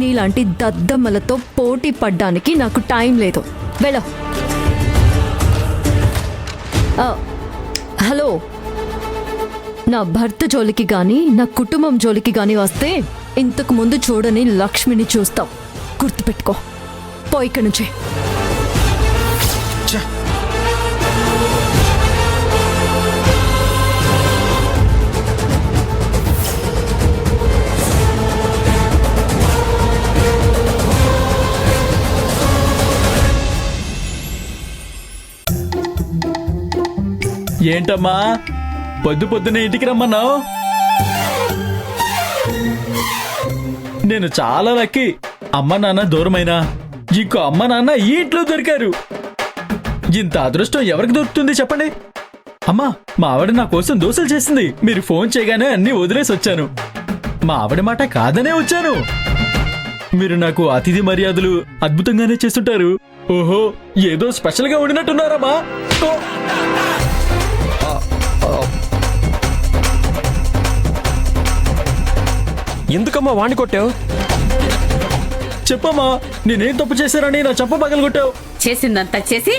నీలాంటి దద్దమ్మలతో పోటీ పడ్డానికి నాకు టైం లేదు. వెళ్ళ. హలో, నా భర్త జోలికి గాని నా కుటుంబం జోలికి గాని వస్తే ఇంతకు ముందు చూడని లక్ష్మిని చూస్తావు. గుర్తుపెట్టుకో. పో ఇక్కడి నుంచి. ఏంటమ్మా పొద్దునే ఇంటికి రమ్మన్నావు? నేను చాలా లక్కీ. అమ్మ నాన్న దూరమైనా ఇంకో అమ్మ నాన్న ఈ ఇంట్లో దొరికారు. ఇంత అదృష్టం ఎవరికి దొరుకుతుంది చెప్పండి? అమ్మా, మా ఆవిడ నా కోసం దోశలు చేసింది. మీరు ఫోన్ చేయగానే అన్ని వదిలేసి వచ్చాను. మా ఆవిడ మాట కాదనే వచ్చాను. మీరు నాకు అతిథి మర్యాదలు అద్భుతంగానే చేస్తుంటారు. ఓహో, ఏదో స్పెషల్ గా ఉండినట్టున్నారమ్మా. ఎందుకమ్మా వాణ్ణి కొట్టావు? చెప్పమ్మా, నేనేం తప్పు చేశానని నా చెప్ప పగలగొట్టావు? చేసిందంతా చేసి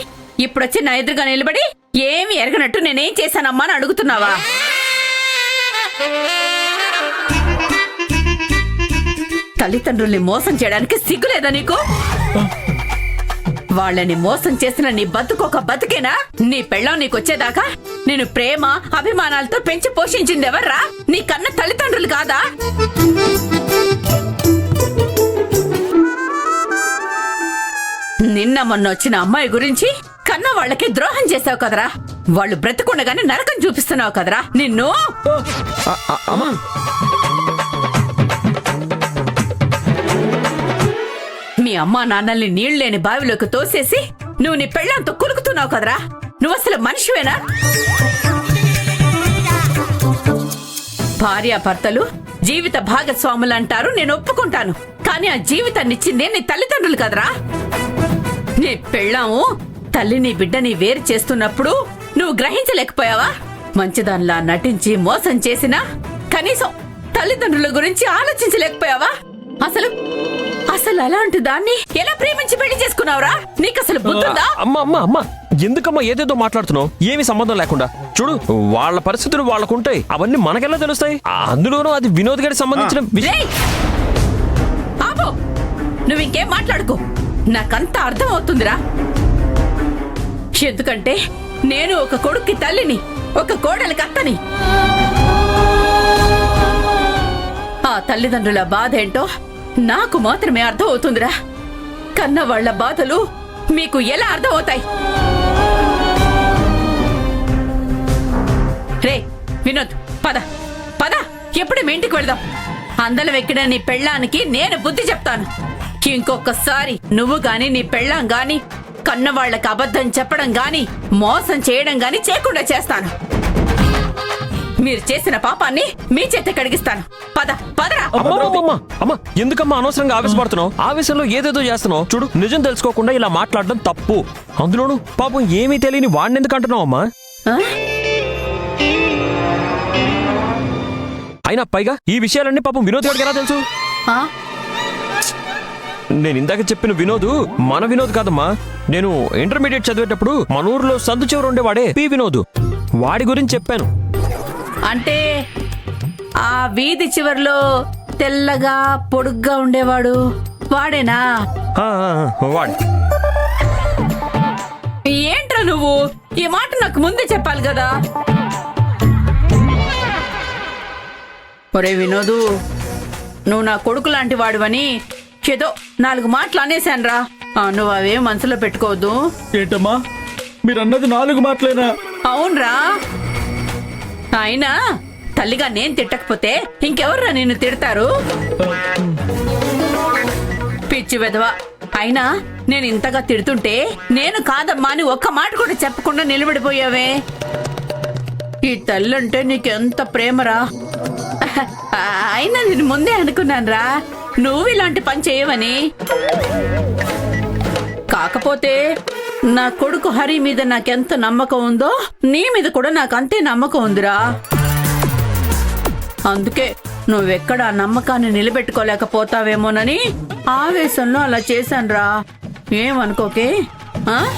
ఇప్పుడొచ్చి నా ఎదురుగా నిలబడి ఏమి ఎరగనట్టు నేనేం చేశానమ్మా అని అడుగుతున్నావా? తల్లిదండ్రుల్ని మోసం చేయడానికి సిగ్గులేదా నీకు? వాళ్ళని మోసం చేసిన నీ బతుకొక బతుకేనా? నీ పెళ్ళం నీకొచ్చేదాకా నేను ప్రేమ అభిమానాలతో పెంచి పోషించిందెవర్రా? నీ కన్న తల్లిదండ్రులు కాదా? నిన్న మొన్న వచ్చిన అమ్మాయి గురించి కన్న వాళ్ళకి ద్రోహం చేసావు కదరా. వాళ్ళు బ్రతికుండగానే నరకం చూపిస్తున్నావు కదరా నిన్ను. మీ అమ్మా నాన్నల్ని నీళ్లు లేని బావిలోకి తోసేసి నువ్వు నీ పెళ్ళంతో కులుకుతున్నావు కదరా. నువ్వు అసలు మనిషివేనా? భార్యాభర్తలు జీవిత భాగస్వాములు అంటారు, నేను ఒప్పుకుంటాను. కానీ ఆ జీవితాన్ని ఇచ్చిందే నీ తల్లిదండ్రులు కదరా. నీ పెళ్ళాము తల్లిని బిడ్డని వేరు చేస్తున్నప్పుడు నువ్వు గ్రహించలేకపోయావా? మంచిదానిలా నటించి మోసం చేసినా కనీసం తల్లిదండ్రుల గురించి ఆలోచించలేకపోయావా? అసలు అసలు అలాంటి దాన్ని ఎలా ప్రేమించి పెళ్లి చేసుకున్నావురా? నీకసలు బుద్ధుందా? అమ్మా అమ్మా అమ్మా, ఎందుకమ్మా ఏదేదో మాట్లాడుతున్నావు? ఏమి సంబంధం లేకుండా. చూడు, వాళ్ళ పరిస్థితులు వాళ్ళకుంటాయి. అవన్నీ మనకెలా తెలుస్తాయి? అందులోనూ అది వినోద్ గారికి సంబంధించిన విషయం. ఆపో, నువ్వు ఇంకేం మాట్లాడుకో. నాకంతా అర్థం అవుతుందిరా. ఎందుకంటే నేను ఒక కొడుక్కి తల్లిని, ఒక కోడలికి అత్తని. ఆ తల్లిదండ్రుల బాధ ఏంటో నాకు మాత్రమే అర్థం అవుతుందిరా. కన్న వాళ్ల బాధలు మీకు ఎలా అర్థం అవుతాయి? రే వినోద్, పద పద, ఎప్పుడు మీ ఇంటికి వెళదాం. అందలం ఎక్కిన నీ పెళ్ళానికి నేను బుద్ధి చెప్తాను. ఇంకొకసారి నువ్వు గాని నీ పెళ్ళాం గాని కన్నవాళ్లకు అబద్ధం చెప్పడం గాని మోసం చేయడం గాని చేయకుండా చేస్తాను. మీరు చేసిన పాపాన్ని మీ చేత కడిగిస్తాను. పద పదరా. అమ్మా, ఎందుకమ్మా అనవసరంగా ఆవేశపడుతున్నావు? ఆవేశంలో ఏదేదో చేస్తున్నావు. చూడు, నిజం తెలుసుకోకుండా ఇలా మాట్లాడడం తప్పు. అందులోనూ పాపం ఏమీ తెలియని వాడిని ఎందుకు అంటున్నావు అమ్మా? అయినా పైగా ఈ విషయాలన్నీ పాపం వినోద్ గారికి ఎలా తెలుసు? నేను ఇందాక చెప్పిన వినోద్ మన వినోద్ కాదమ్మా. నేను ఇంటర్మీడియట్ చదివేటప్పుడు మన ఊర్లో సందు చివరు ఉండేవాడే పి వినోద్. వాడి గురించి చెప్పాను. అంటే ఆ వీధి చివర్లో తెల్లగా పొడుగ్గా ఉండేవాడు వాడేనా? వాడు. ఏంట్రా నువ్వు ఈ మాట నాకు ముందే చెప్పాలి కదా. ఒరే వినోదు, నువ్వు నా కొడుకు లాంటి వాడివని ఏదో 4 మాటలు అనేశాన్రా. నువ్వు అవేం మనసులో పెట్టుకోవద్దు. ఏంటమ్మా, మీరన్నది 4 మాటలేనా? అవునరా. అయినా తల్లిగా నేను తిట్టకపోతే ఇంకెవర్రా నిన్ను తిడతారు? పిచ్చి వెధవా. అయినా నేను ఇంతగా తిడుతుంటే నేను కాదమ్మా అని ఒక్క మాట కూడా చెప్పకుండా నిలబడిపోయావే. ఈ తల్లంటే నీకెంత ప్రేమరా. అయినా నేను ముందే అనుకున్నానురా నువ్వు ఇలాంటి పని చేయవని. కాకపోతే నా కొడుకు హరి మీద నాకెంత నమ్మకం ఉందో నీ మీద కూడా నాకు అంతే నమ్మకం ఉందిరా. అందుకే నువ్వెక్కడ ఆ నమ్మకాన్ని నిలబెట్టుకోలేకపోతావేమోనని ఆవేశంలో అలా చేశానురా. ఏమనుకోకే. ఆ?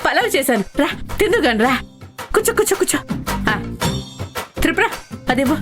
పలావ్ చేశాను, రా తిందుగాని రా. కూర్చో కూర్చో కూర్చో. త్రిపుర అదేవో.